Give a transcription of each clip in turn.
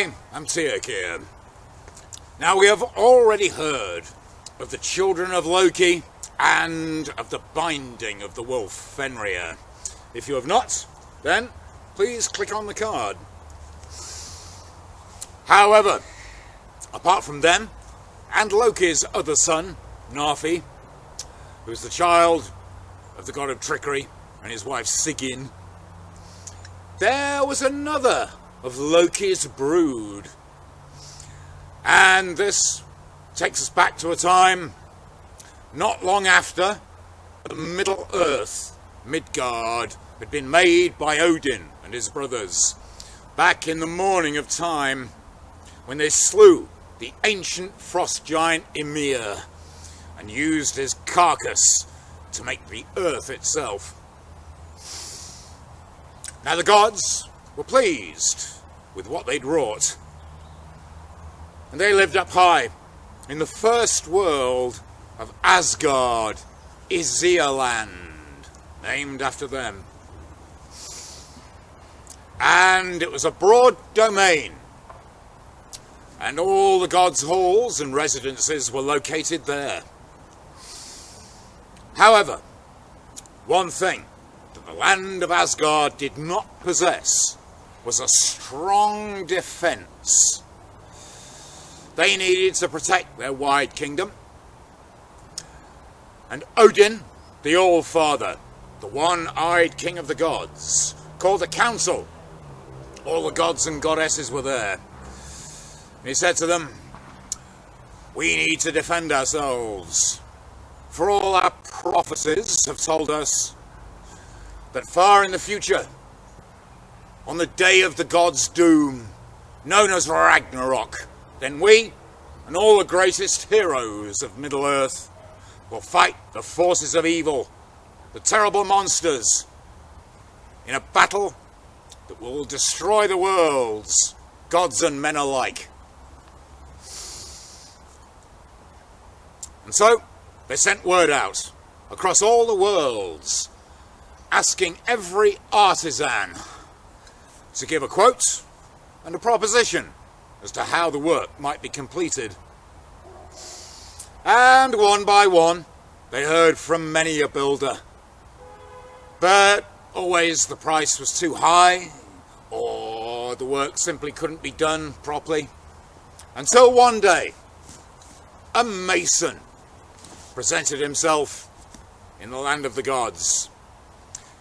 I am Tyr. Now we have already heard of the children of Loki and of the binding of the wolf Fenrir. If you have not, then please click on the card. However, apart from them and Loki's other son, Narfi, who is the child of the god of trickery and his wife Sigyn, there was another of Loki's brood. And this takes us back to a time not long after the Middle Earth, Midgard, had been made by Odin and his brothers, back in the morning of time, when they slew the ancient frost giant Ymir and used his carcass to make the earth itself. Now the gods were pleased with what they'd wrought, and they lived up high in the first world of Asgard, Isialand, named after them. And it was a broad domain, and all the gods' halls and residences were located there. However, one thing that the land of Asgard did not possess was a strong defence. They needed to protect their wide kingdom, and Odin, the All-Father, the one-eyed king of the gods, called a council. All the gods and goddesses were there. And he said to them, "We need to defend ourselves, for all our prophecies have told us that far in the future, on the day of the gods' doom, known as Ragnarok, then we and all the greatest heroes of Middle-earth will fight the forces of evil, the terrible monsters, in a battle that will destroy the worlds, gods and men alike." And so they sent word out across all the worlds, asking every artisan to give a quote and a proposition as to how the work might be completed. And one by one, they heard from many a builder. But always the price was too high, or the work simply couldn't be done properly. Until one day, a mason presented himself in the land of the gods,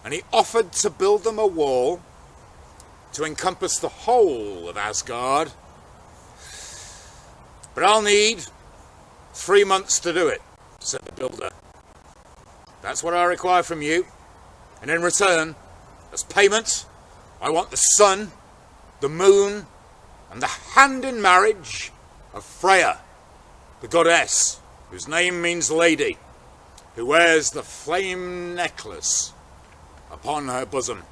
and he offered to build them a wall to encompass the whole of Asgard. "But I'll need 3 months to do it," said the builder. "That's what I require from you, and in return, as payment, I want the sun, the moon, and the hand in marriage of Freya, the goddess, whose name means lady, who wears the flame necklace upon her bosom."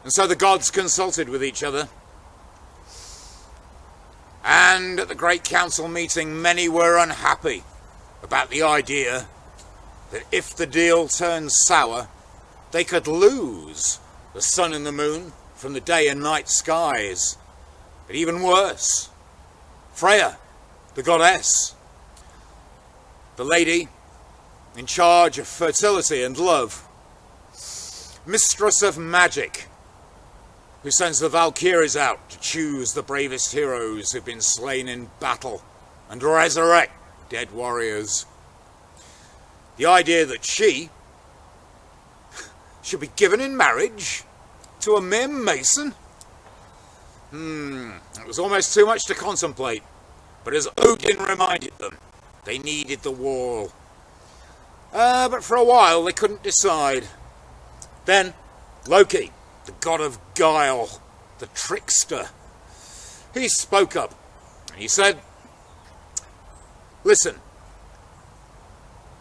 And so the gods consulted with each other, and at the great council meeting many were unhappy about the idea that if the deal turned sour, they could lose the sun and the moon from the day and night skies. But even worse, Freya, the goddess, the lady in charge of fertility and love, mistress of magic, who sends the Valkyries out to choose the bravest heroes who've been slain in battle and resurrect dead warriors. The idea that she should be given in marriage to a mere mason? It was almost too much to contemplate, but as Odin reminded them, they needed the wall. But for a while they couldn't decide. Then Loki, the god of guile, the trickster, he spoke up and he said, "Listen,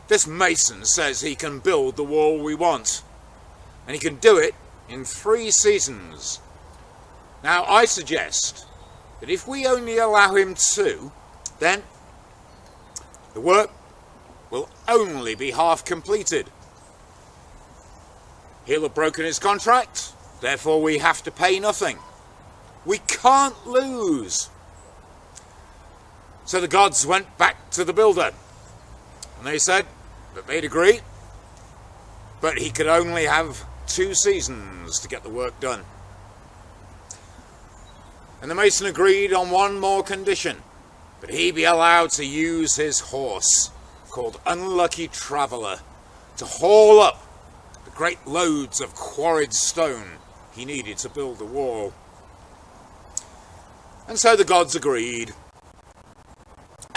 this mason says he can build the wall we want, and he can do it in 3 seasons. Now I suggest that if we only allow him 2, then the work will only be half completed. He'll have broken his contract, therefore we have to pay nothing. We can't lose. So the gods went back to the builder, and they said that they'd agree, but he could only have 2 seasons to get the work done. And the mason agreed on one more condition, but he be allowed to use his horse, called Unlucky Traveller, to haul up the great loads of quarried stone he needed to build the wall. And so the gods agreed.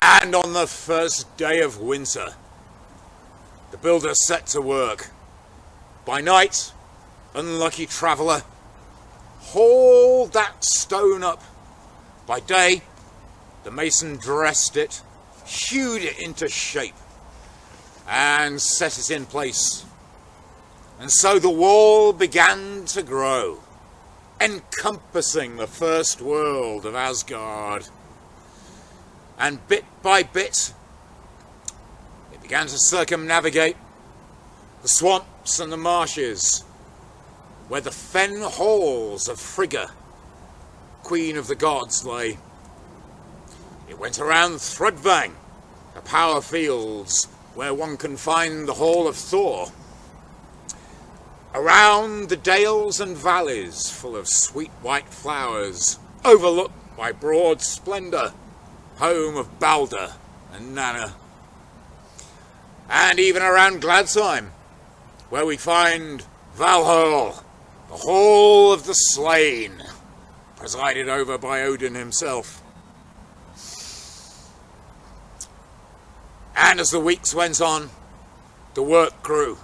And on the first day of winter, the builder set to work. By night, Unlucky Traveller hauled that stone up. By day, the mason dressed it, hewed it into shape, and set it in place. And so the wall began to grow, encompassing the first world of Asgard. And bit by bit, it began to circumnavigate the swamps and the marshes, where the fen halls of Frigga, queen of the gods, lay. It went around Thrudvang, the power fields, where one can find the hall of Thor. Around the dales and valleys full of sweet white flowers, overlooked by broad splendour, home of Balder and Nanna. And even around Gladsheim, where we find Valhall, the Hall of the Slain, presided over by Odin himself. And as the weeks went on, the work grew.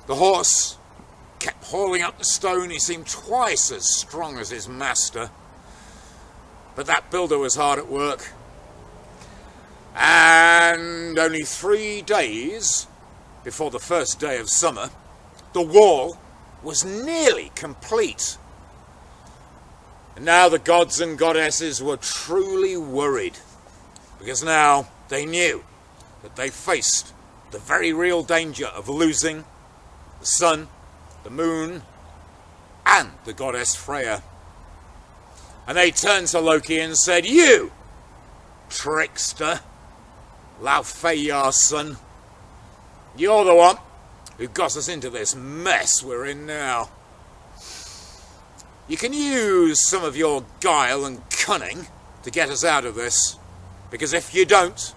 The horse kept hauling up the stone. He seemed twice as strong as his master. But that builder was hard at work. And only 3 days before the first day of summer, the wall was nearly complete. And now the gods and goddesses were truly worried, because now they knew that they faced the very real danger of losing the sun, the moon, and the goddess Freya. And they turned to Loki and said, "You, trickster, Laufeyar's son, you're the one who got us into this mess we're in now. You can use some of your guile and cunning to get us out of this, because if you don't,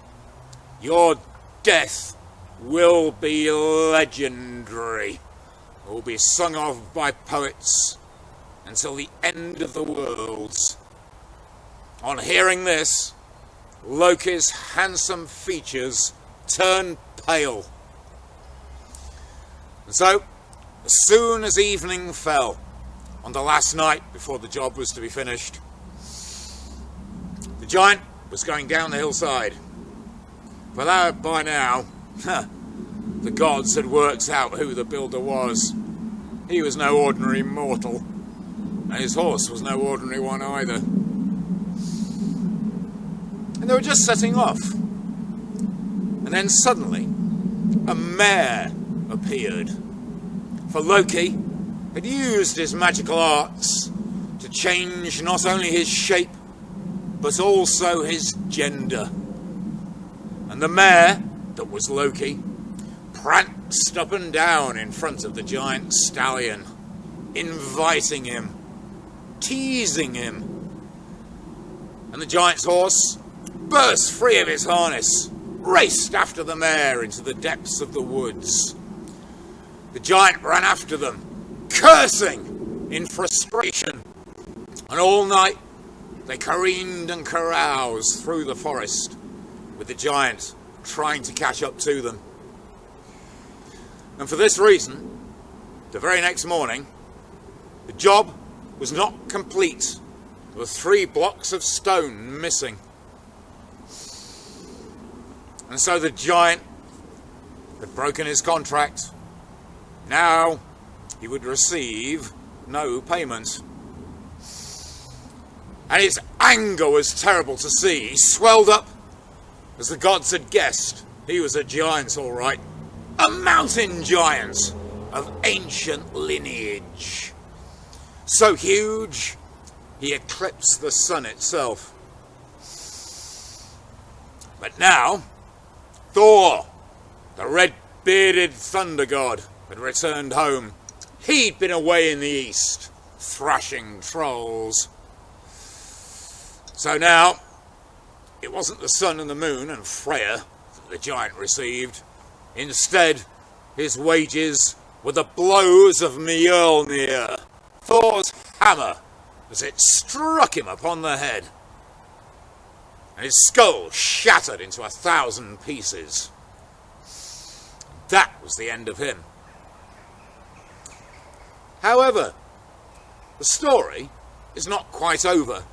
your death will be legendary. It will be sung of by poets until the end of the worlds." On hearing this, Loki's handsome features turned pale. And so, as soon as evening fell, on the last night before the job was to be finished, the giant was going down the hillside. For that, by now, the gods had worked out who the builder was. He was no ordinary mortal, and his horse was no ordinary one either. And they were just setting off. And then suddenly, a mare appeared. For Loki had used his magical arts to change not only his shape, but also his gender. And the mare, that was Loki, pranced up and down in front of the giant stallion, inviting him, teasing him. And the giant's horse burst free of his harness, raced after the mare into the depths of the woods. The giant ran after them, cursing in frustration, and all night they careened and caroused through the forest, with the giant trying to catch up to them. And for this reason, the very next morning, the job was not complete. There were 3 blocks of stone missing. And so the giant had broken his contract. Now he would receive no payment. And his anger was terrible to see. He swelled up, as the gods had guessed. He was a giant, all right. A mountain giant of ancient lineage. so huge he eclipsed the sun itself. But now, Thor, the red-bearded thunder god, had returned home. He'd been away in the east, thrashing trolls. So now, it wasn't the sun and the moon and Freya that the giant received. Instead, his wages were the blows of Mjolnir, Thor's hammer, as it struck him upon the head. And his skull shattered into 1,000 pieces. That was the end of him. However, the story is not quite over.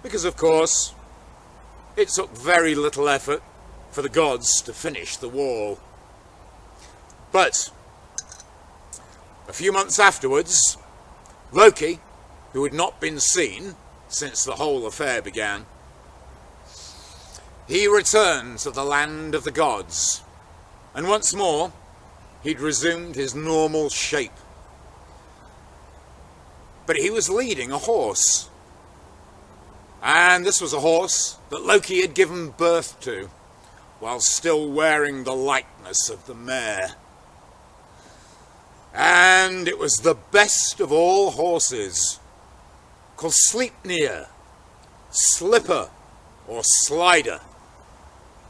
Because, of course, it took very little effort for the gods to finish the wall. But a few months afterwards, Loki, who had not been seen since the whole affair began, he returned to the land of the gods, and once more he'd resumed his normal shape. But he was leading a horse. And this was a horse that Loki had given birth to, while still wearing the likeness of the mare. And it was the best of all horses, called Sleipnir, Slipper, or Slider.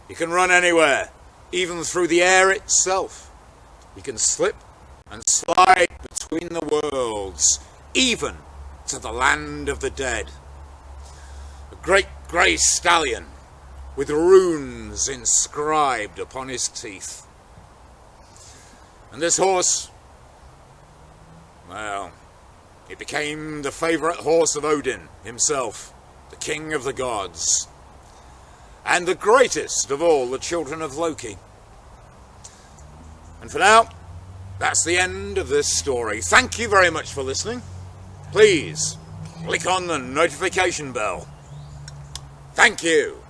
He can run anywhere, even through the air itself. He can slip and slide between the worlds, even to the land of the dead. A great grey stallion with runes inscribed upon his teeth. And this horse, well, it became the favourite horse of Odin himself, the king of the gods, and the greatest of all the children of Loki. And for now, that's the end of this story. Thank you very much for listening. Please click on the notification bell. Thank you.